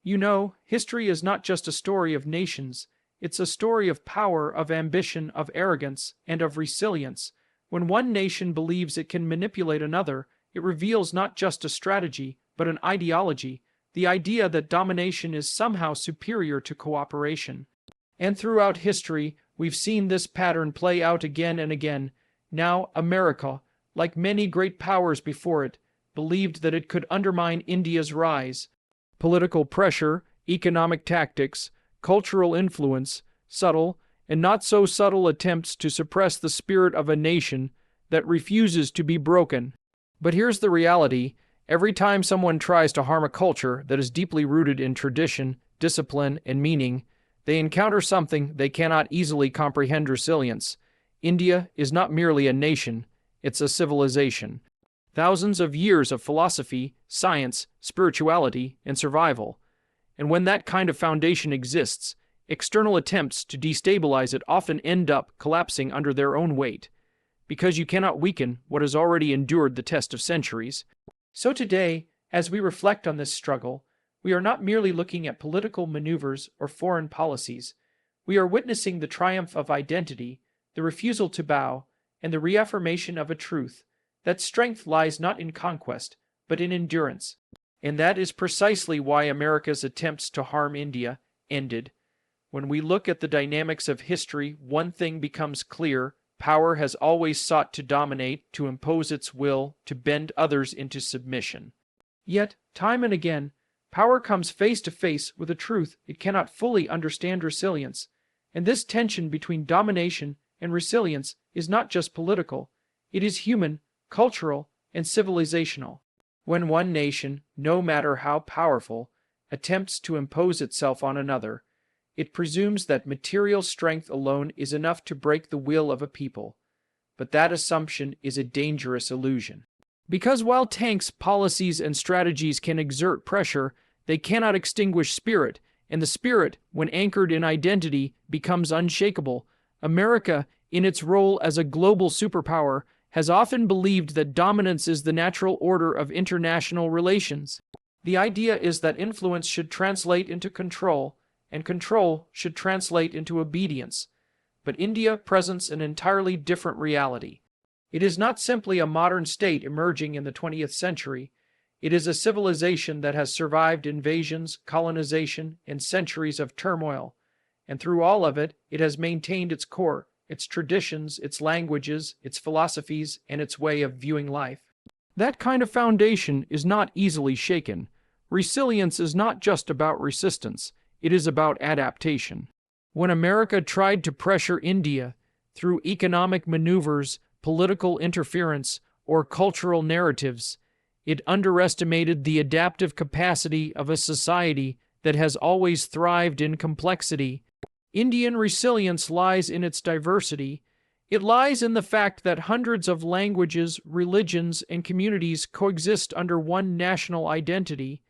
You know, history is not just a story of nations. It's a story of power, of ambition, of arrogance, and of resilience. When one nation believes it can manipulate another, it reveals not just a strategy, but an ideology, the idea that domination is somehow superior to cooperation. And throughout history, we've seen this pattern play out again and again. Now, America, like many great powers before it, believed that it could undermine India's rise. Political pressure, economic tactics, cultural influence, subtle and not so subtle attempts to suppress the spirit of a nation that refuses to be broken. But here's the reality. Every time someone tries to harm a culture that is deeply rooted in tradition, discipline, and meaning, they encounter something they cannot easily comprehend: resilience. India is not merely a nation, it's a civilization. Thousands of years of philosophy, science, spirituality, and survival. And when that kind of foundation exists, external attempts to destabilize it often end up collapsing under their own weight, because you cannot weaken what has already endured the test of centuries. So today, as we reflect on this struggle, we are not merely looking at political maneuvers or foreign policies. We are witnessing the triumph of identity, the refusal to bow, and the reaffirmation of a truth that strength lies not in conquest, but in endurance. And that is precisely why America's attempts to harm India ended. When we look at the dynamics of history, one thing becomes clear: power has always sought to dominate, to impose its will, to bend others into submission. Yet, time and again, power comes face to face with a truth it cannot fully understand: resilience. And this tension between domination and resilience is not just political, it is human, cultural, and civilizational. When one nation, no matter how powerful, attempts to impose itself on another, it presumes that material strength alone is enough to break the will of a people. But that assumption is a dangerous illusion. Because while tanks, policies, and strategies can exert pressure, they cannot extinguish spirit, and the spirit, when anchored in identity, becomes unshakable. America, in its role as a global superpower, has often believed that dominance is the natural order of international relations. The idea is that influence should translate into control, and control should translate into obedience. But India presents an entirely different reality. It is not simply a modern state emerging in the 20th century. It is a civilization that has survived invasions, colonization, and centuries of turmoil. And through all of it, it has maintained its core, its traditions, its languages, its philosophies, and its way of viewing life. That kind of foundation is not easily shaken. Resilience is not just about resistance. It is about adaptation. When America tried to pressure India through economic maneuvers, political interference, or cultural narratives, it underestimated the adaptive capacity of a society that has always thrived in complexity. Indian resilience lies in its diversity. It lies in the fact that hundreds of languages, religions, and communities coexist under one national identity.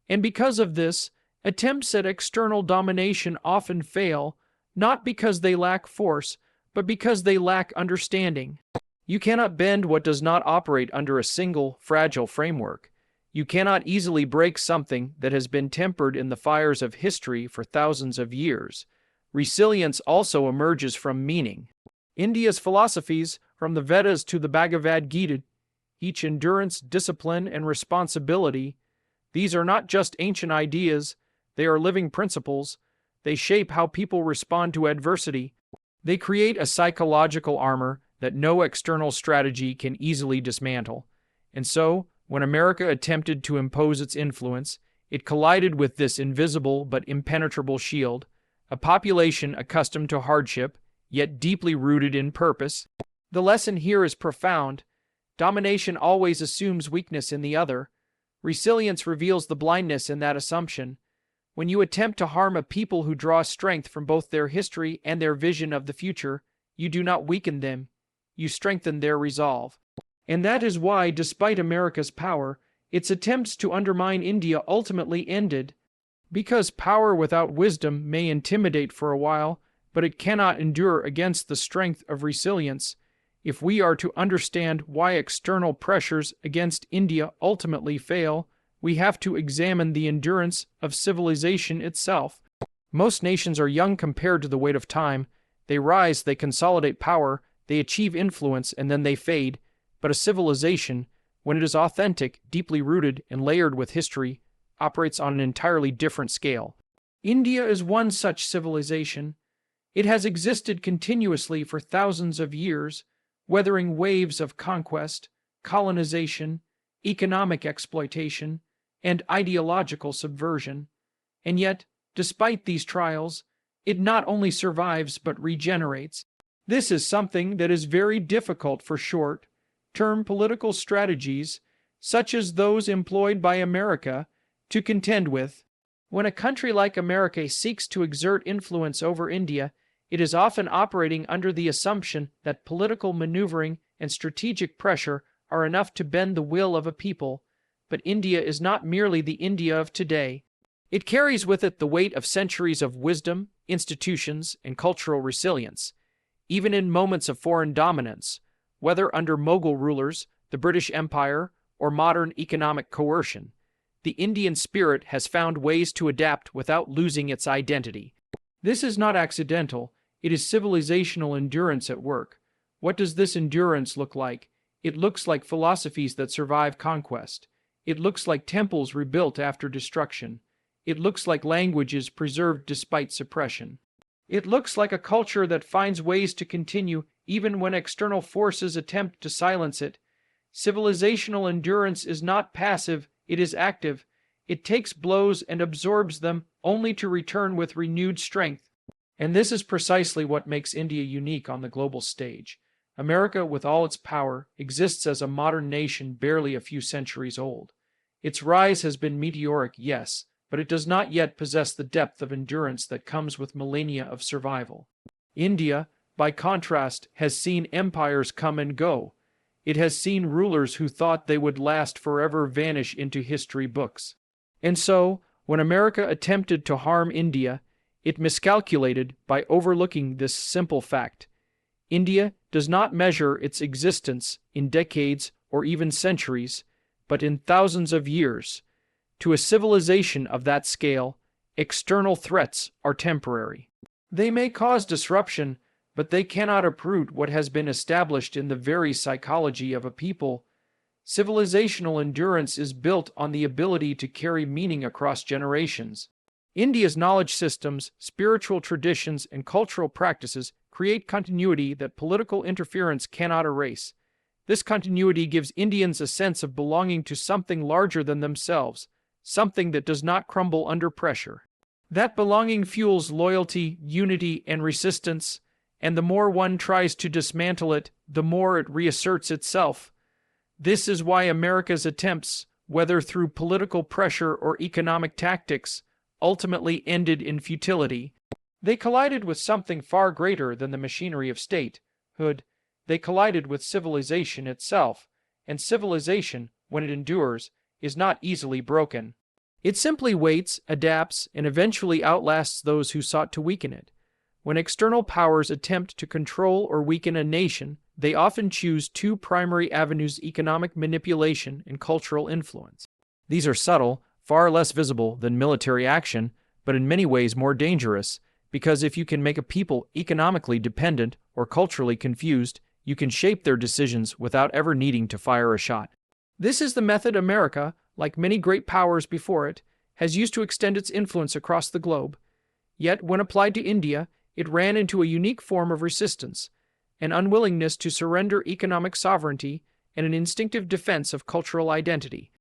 And because of this, attempts at external domination often fail, not because they lack force, but because they lack understanding. You cannot bend what does not operate under a single, fragile framework. You cannot easily break something that has been tempered in the fires of history for thousands of years. Resilience also emerges from meaning. India's philosophies, from the Vedas to the Bhagavad Gita, teach endurance, discipline, and responsibility. These are not just ancient ideas. They are living principles. They shape how people respond to adversity. They create a psychological armor that no external strategy can easily dismantle. And so, when America attempted to impose its influence, it collided with this invisible but impenetrable shield, a population accustomed to hardship, yet deeply rooted in purpose. The lesson here is profound. Domination always assumes weakness in the other. Resilience reveals the blindness in that assumption. When you attempt to harm a people who draw strength from both their history and their vision of the future, you do not weaken them. You strengthen their resolve. And that is why, despite America's power, its attempts to undermine India ultimately ended. Because power without wisdom may intimidate for a while, but it cannot endure against the strength of resilience. If we are to understand why external pressures against India ultimately fail, we have to examine the endurance of civilization itself. Most nations are young compared to the weight of time. They rise, they consolidate power, they achieve influence, and then they fade. But a civilization, when it is authentic, deeply rooted, and layered with history, operates on an entirely different scale. India is one such civilization. It has existed continuously for thousands of years, weathering waves of conquest, colonization, economic exploitation, and ideological subversion. And yet, despite these trials, it not only survives but regenerates. This is something that is very difficult for short-term political strategies, such as those employed by America, to contend with. When a country like America seeks to exert influence over India, it is often operating under the assumption that political maneuvering and strategic pressure are enough to bend the will of a people. But India is not merely the India of today. It carries with it the weight of centuries of wisdom, institutions, and cultural resilience. Even in moments of foreign dominance, whether under Mughal rulers, the British Empire, or modern economic coercion, the Indian spirit has found ways to adapt without losing its identity. This is not accidental, it is civilizational endurance at work. What does this endurance look like? It looks like philosophies that survive conquest. It looks like temples rebuilt after destruction. It looks like languages preserved despite suppression. It looks like a culture that finds ways to continue even when external forces attempt to silence it. Civilizational endurance is not passive, it is active. It takes blows and absorbs them only to return with renewed strength. And this is precisely what makes India unique on the global stage. America, with all its power, exists as a modern nation barely a few centuries old. Its rise has been meteoric, yes, but it does not yet possess the depth of endurance that comes with millennia of survival. India, by contrast, has seen empires come and go. It has seen rulers who thought they would last forever vanish into history books. And so, when America attempted to harm India, it miscalculated by overlooking this simple fact. India does not measure its existence in decades or even centuries, but in thousands of years. To a civilization of that scale, external threats are temporary. They may cause disruption, but they cannot uproot what has been established in the very psychology of a people. Civilizational endurance is built on the ability to carry meaning across generations. India's knowledge systems, spiritual traditions, and cultural practices create continuity that political interference cannot erase. This continuity gives Indians a sense of belonging to something larger than themselves, something that does not crumble under pressure. That belonging fuels loyalty, unity, and resistance, and the more one tries to dismantle it, the more it reasserts itself. This is why America's attempts, whether through political pressure or economic tactics, ultimately ended in futility. They collided with something far greater than the machinery of statehood. They collided with civilization itself, and civilization, when it endures, is not easily broken. It simply waits, adapts, and eventually outlasts those who sought to weaken it. When external powers attempt to control or weaken a nation, they often choose two primary avenues: economic manipulation and cultural influence. These are subtle, far less visible than military action, but in many ways more dangerous, because if you can make a people economically dependent or culturally confused, you can shape their decisions without ever needing to fire a shot. This is the method America, like many great powers before it, has used to extend its influence across the globe. Yet, when applied to India, it ran into a unique form of resistance, an unwillingness to surrender economic sovereignty and an instinctive defense of cultural identity.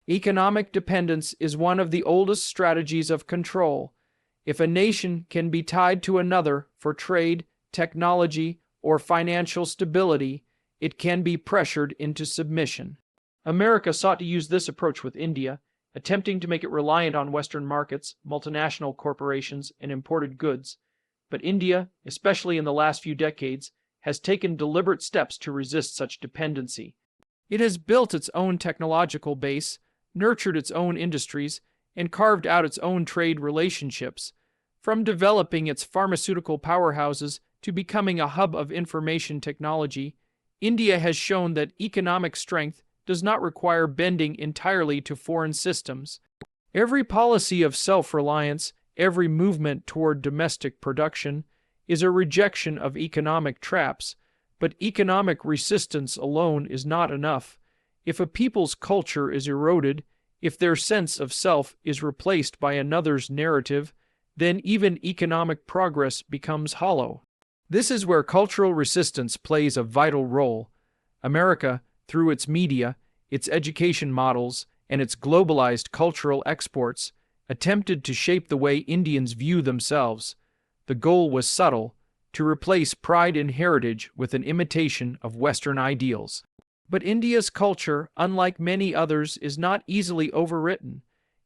Economic dependence is one of the oldest strategies of control. If a nation can be tied to another for trade, technology, or financial stability, it can be pressured into submission. America sought to use this approach with India, attempting to make it reliant on Western markets, multinational corporations, and imported goods. But India, especially in the last few decades, has taken deliberate steps to resist such dependency. It has built its own technological base, nurtured its own industries, and carved out its own trade relationships. From developing its pharmaceutical powerhouses to becoming a hub of information technology, India has shown that economic strength does not require bending entirely to foreign systems. Every policy of self-reliance, every movement toward domestic production, is a rejection of economic traps, but economic resistance alone is not enough. If a people's culture is eroded, if their sense of self is replaced by another's narrative, then even economic progress becomes hollow. This is where cultural resistance plays a vital role. America, through its media, its education models, and its globalized cultural exports, attempted to shape the way Indians view themselves. The goal was subtle: to replace pride in heritage with an imitation of Western ideals. But India's culture, unlike many others, is not easily overwritten.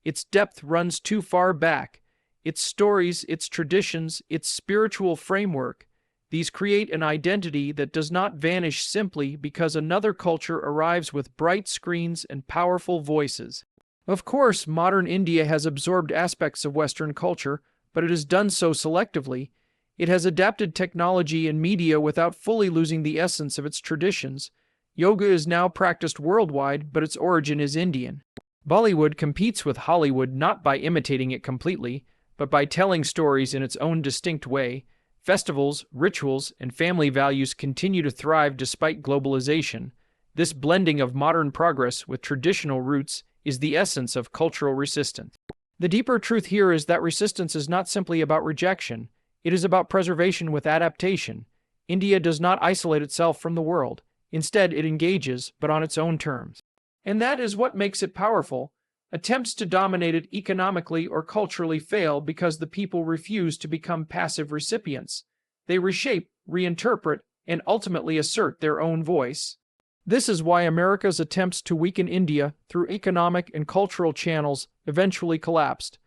Its depth runs too far back. Its stories, its traditions, its spiritual framework, these create an identity that does not vanish simply because another culture arrives with bright screens and powerful voices. Of course, modern India has absorbed aspects of Western culture, but it has done so selectively. It has adapted technology and media without fully losing the essence of its traditions. Yoga is now practiced worldwide, but its origin is Indian. Bollywood competes with Hollywood not by imitating it completely, but by telling stories in its own distinct way. Festivals, rituals, and family values continue to thrive despite globalization. This blending of modern progress with traditional roots is the essence of cultural resistance. The deeper truth here is that resistance is not simply about rejection. It is about preservation with adaptation. India does not isolate itself from the world. Instead, it engages, but on its own terms. And that is what makes it powerful. Attempts to dominate it economically or culturally fail because the people refuse to become passive recipients. They reshape, reinterpret, and ultimately assert their own voice. This is why America's attempts to weaken India through economic and cultural channels eventually collapsed.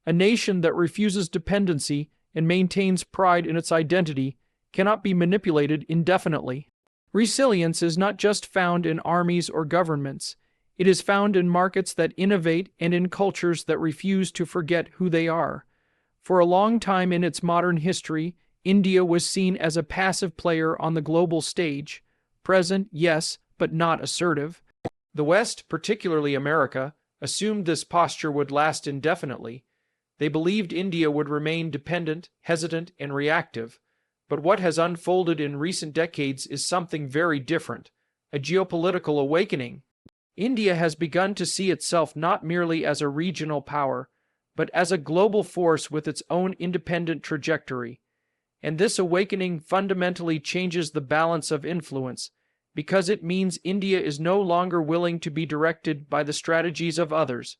A nation that refuses dependency and maintains pride in its identity cannot be manipulated indefinitely. Resilience is not just found in armies or governments. It is found in markets that innovate and in cultures that refuse to forget who they are. For a long time in its modern history, India was seen as a passive player on the global stage, present, yes, but not assertive. The West, particularly America, assumed this posture would last indefinitely. They believed India would remain dependent, hesitant, and reactive. But what has unfolded in recent decades is something very different, a geopolitical awakening. India has begun to see itself not merely as a regional power, but as a global force with its own independent trajectory. And this awakening fundamentally changes the balance of influence, because it means India is no longer willing to be directed by the strategies of others.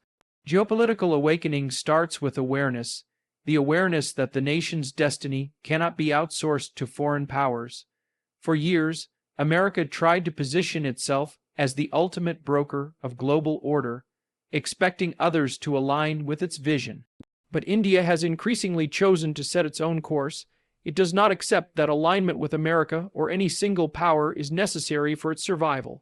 Geopolitical awakening starts with awareness, the awareness that the nation's destiny cannot be outsourced to foreign powers. For years, America tried to position itself as the ultimate broker of global order, expecting others to align with its vision. But India has increasingly chosen to set its own course. It does not accept that alignment with America or any single power is necessary for its survival.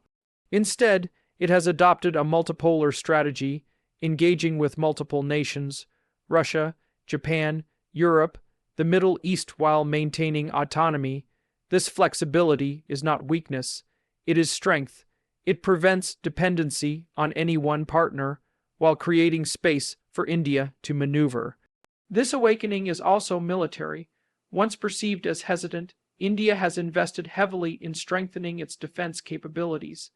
Instead, it has adopted a multipolar strategy, engaging with multiple nations, Russia, Japan, Europe, the Middle East, while maintaining autonomy. This flexibility is not weakness, it is strength. It prevents dependency on any one partner, while creating space for India to maneuver. This awakening is also military. Once perceived as hesitant, India has invested heavily in strengthening its defense capabilities.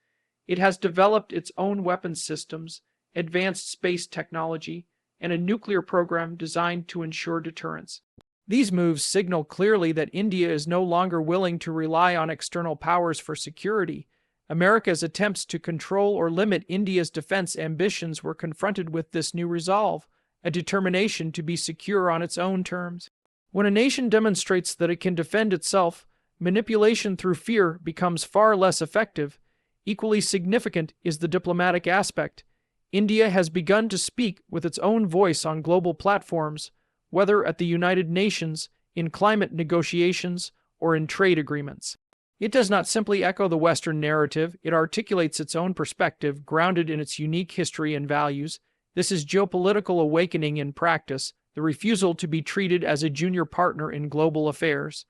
It has developed its own weapons systems, advanced space technology, and a nuclear program designed to ensure deterrence. These moves signal clearly that India is no longer willing to rely on external powers for security. America's attempts to control or limit India's defense ambitions were confronted with this new resolve, a determination to be secure on its own terms. When a nation demonstrates that it can defend itself, manipulation through fear becomes far less effective. Equally significant is the diplomatic aspect. India has begun to speak with its own voice on global platforms, whether at the United Nations, in climate negotiations, or in trade agreements. It does not simply echo the Western narrative, it articulates its own perspective, grounded in its unique history and values. This is geopolitical awakening in practice, the refusal to be treated as a junior partner in global affairs.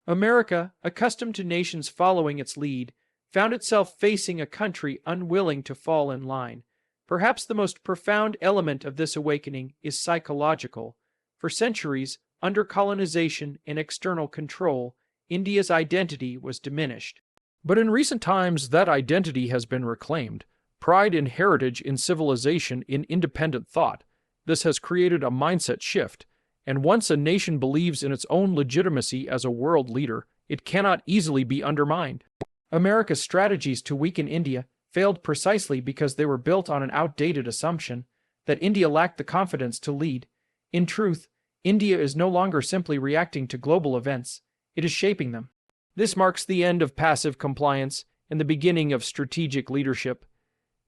America, accustomed to nations following its lead, found itself facing a country unwilling to fall in line. Perhaps the most profound element of this awakening is psychological. For centuries, under colonization and external control, India's identity was diminished. But in recent times, that identity has been reclaimed. Pride in heritage, in civilization, in independent thought. This has created a mindset shift, and once a nation believes in its own legitimacy as a world leader, it cannot easily be undermined. America's strategies to weaken India failed precisely because they were built on an outdated assumption that India lacked the confidence to lead. In truth, India is no longer simply reacting to global events, it is shaping them. This marks the end of passive compliance and the beginning of strategic leadership.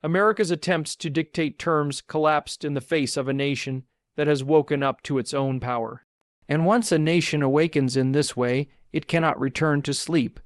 America's attempts to dictate terms collapsed in the face of a nation that has woken up to its own power. And once a nation awakens in this way, it cannot return to sleep.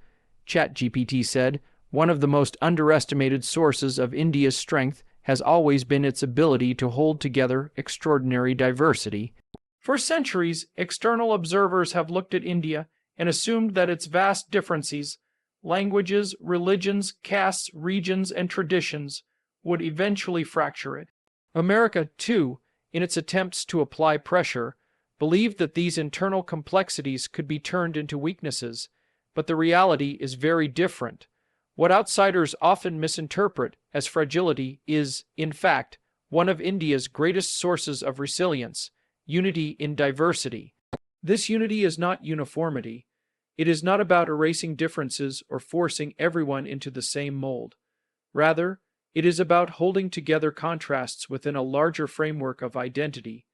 ChatGPT said, one of the most underestimated sources of India's strength has always been its ability to hold together extraordinary diversity. For centuries, external observers have looked at India and assumed that its vast differences, languages, religions, castes, regions, and traditions, would eventually fracture it. America, too, in its attempts to apply pressure, believed that these internal complexities could be turned into weaknesses, but the reality is very different. What outsiders often misinterpret as fragility is, in fact, one of India's greatest sources of resilience, unity in diversity. This unity is not uniformity. It is not about erasing differences or forcing everyone into the same mold. Rather, it is about holding together contrasts within a larger framework of identity.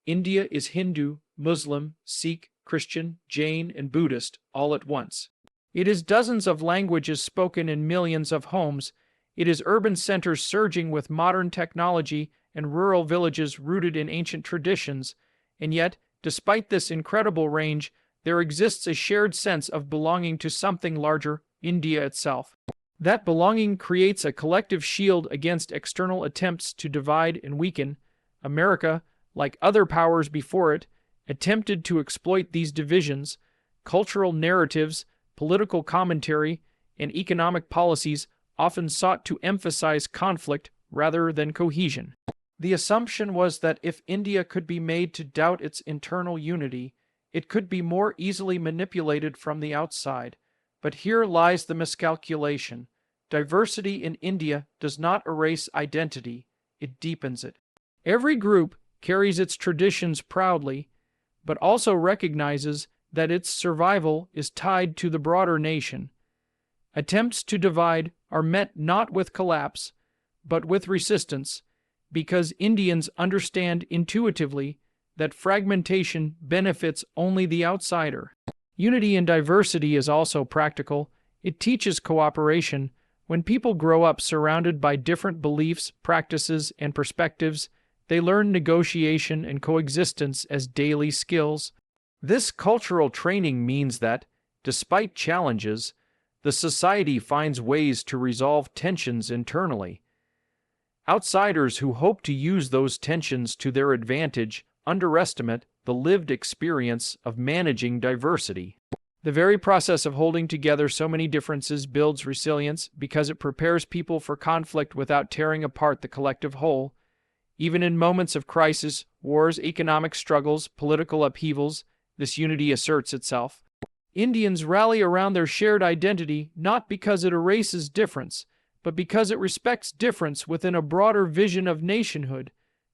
India is Hindu, Muslim, Sikh, Christian, Jain, and Buddhist all at once. It is dozens of languages spoken in millions of homes. It is urban centers surging with modern technology and rural villages rooted in ancient traditions. And yet, despite this incredible range, there exists a shared sense of belonging to something larger, India itself. That belonging creates a collective shield against external attempts to divide and weaken. America, like other powers before it, attempted to exploit these divisions. Cultural narratives, political commentary, and economic policies often sought to emphasize conflict rather than cohesion. The assumption was that if India could be made to doubt its internal unity, it could be more easily manipulated from the outside. But here lies the miscalculation. Diversity in India does not erase identity, it deepens it. Every group carries its traditions proudly, but also recognizes that its survival is tied to the broader nation. Attempts to divide are met not with collapse, but with resistance, because Indians understand intuitively that fragmentation benefits only the outsider. Unity in diversity is also practical. It teaches cooperation. When people grow up surrounded by different beliefs, practices, and perspectives, they learn negotiation and coexistence as daily skills. This cultural training means that, despite challenges, the society finds ways to resolve tensions internally. Outsiders who hope to use those tensions to their advantage underestimate the lived experience of managing diversity. The very process of holding together so many differences builds resilience because it prepares people for conflict without tearing apart the collective whole. Even in moments of crisis, wars, economic struggles, political upheavals, this unity asserts itself. Indians rally around their shared identity not because it erases difference, but because it respects difference within a broader vision of nationhood.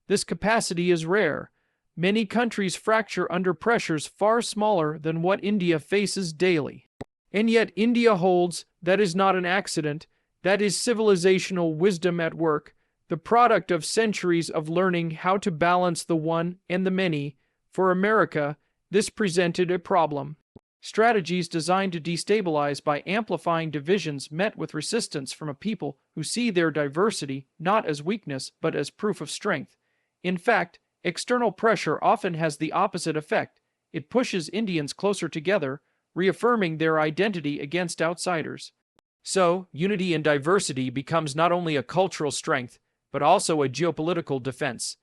This capacity is rare. Many countries fracture under pressures far smaller than what India faces daily. And yet India holds that is not an accident, that is civilizational wisdom at work, the product of centuries of learning how to balance the one and the many. For America, this presented a problem. Strategies designed to destabilize by amplifying divisions met with resistance from a people who see their diversity not as weakness but as proof of strength. In fact, external pressure often has the opposite effect. It pushes Indians closer together, reaffirming their identity against outsiders. So, unity in diversity becomes not only a cultural strength, but also a geopolitical defense.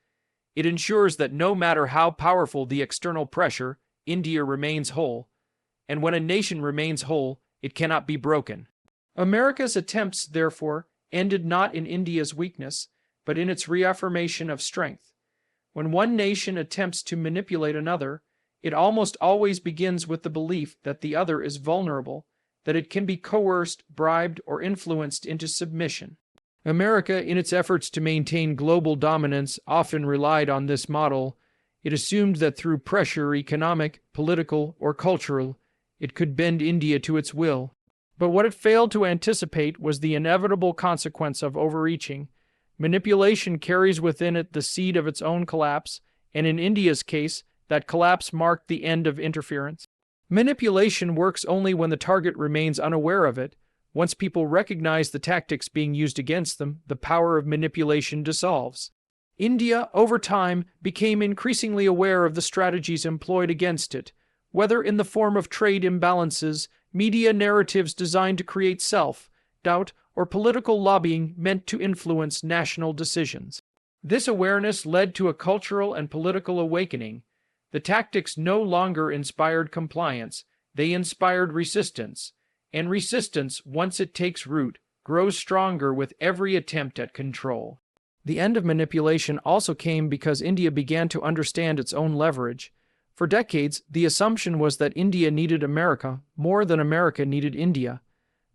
It ensures that no matter how powerful the external pressure, India remains whole. And when a nation remains whole, it cannot be broken. America's attempts, therefore, ended not in India's weakness, but in its reaffirmation of strength. When one nation attempts to manipulate another, it almost always begins with the belief that the other is vulnerable, that it can be coerced, bribed, or influenced into submission. America, in its efforts to maintain global dominance, often relied on this model. It assumed that through pressure, economic, political, or cultural, it could bend India to its will. But what it failed to anticipate was the inevitable consequence of overreaching. Manipulation carries within it the seed of its own collapse, and in India's case, that collapse marked the end of interference. Manipulation works only when the target remains unaware of it. Once people recognize the tactics being used against them, the power of manipulation dissolves. India, over time, became increasingly aware of the strategies employed against it, whether in the form of trade imbalances, media narratives designed to create self-doubt, or political lobbying meant to influence national decisions. This awareness led to a cultural and political awakening. The tactics no longer inspired compliance, they inspired resistance. And resistance, once it takes root, grows stronger with every attempt at control. The end of manipulation also came because India began to understand its own leverage. For decades, the assumption was that India needed America more than America needed India.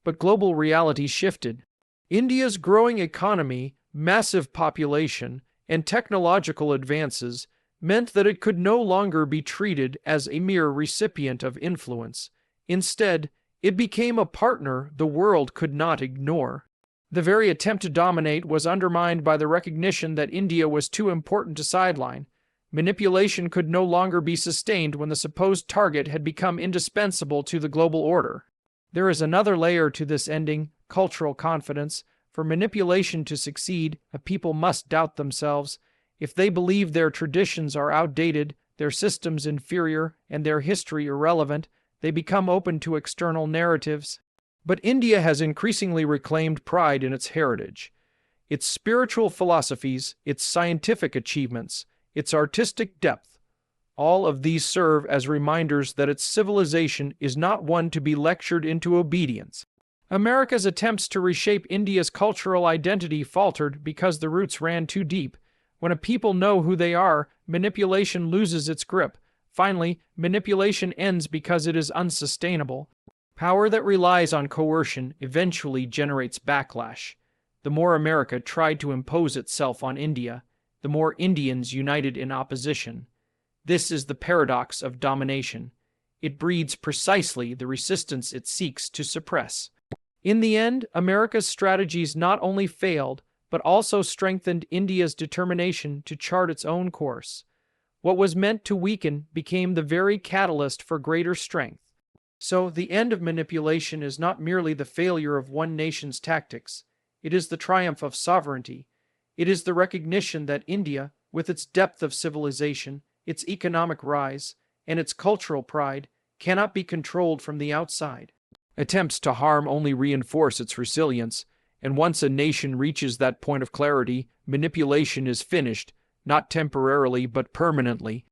But global reality shifted. India's growing economy, massive population, and technological advances meant that it could no longer be treated as a mere recipient of influence. Instead, it became a partner the world could not ignore. The very attempt to dominate was undermined by the recognition that India was too important to sideline. Manipulation could no longer be sustained when the supposed target had become indispensable to the global order. There is another layer to this ending, cultural confidence. For manipulation to succeed, a people must doubt themselves. If they believe their traditions are outdated, their systems inferior, and their history irrelevant, they become open to external narratives. But India has increasingly reclaimed pride in its heritage. Its spiritual philosophies, its scientific achievements, its artistic depth, all of these serve as reminders that its civilization is not one to be lectured into obedience. America's attempts to reshape India's cultural identity faltered because the roots ran too deep. When a people know who they are, manipulation loses its grip. Finally, manipulation ends because it is unsustainable. Power that relies on coercion eventually generates backlash. The more America tried to impose itself on India, the more Indians united in opposition. This is the paradox of domination. It breeds precisely the resistance it seeks to suppress. In the end, America's strategies not only failed, but also strengthened India's determination to chart its own course. What was meant to weaken became the very catalyst for greater strength. So, the end of manipulation is not merely the failure of one nation's tactics. It is the triumph of sovereignty. It is the recognition that India, with its depth of civilization, its economic rise, and its cultural pride, cannot be controlled from the outside. Attempts to harm only reinforce its resilience, and once a nation reaches that point of clarity, manipulation is finished, not temporarily but permanently.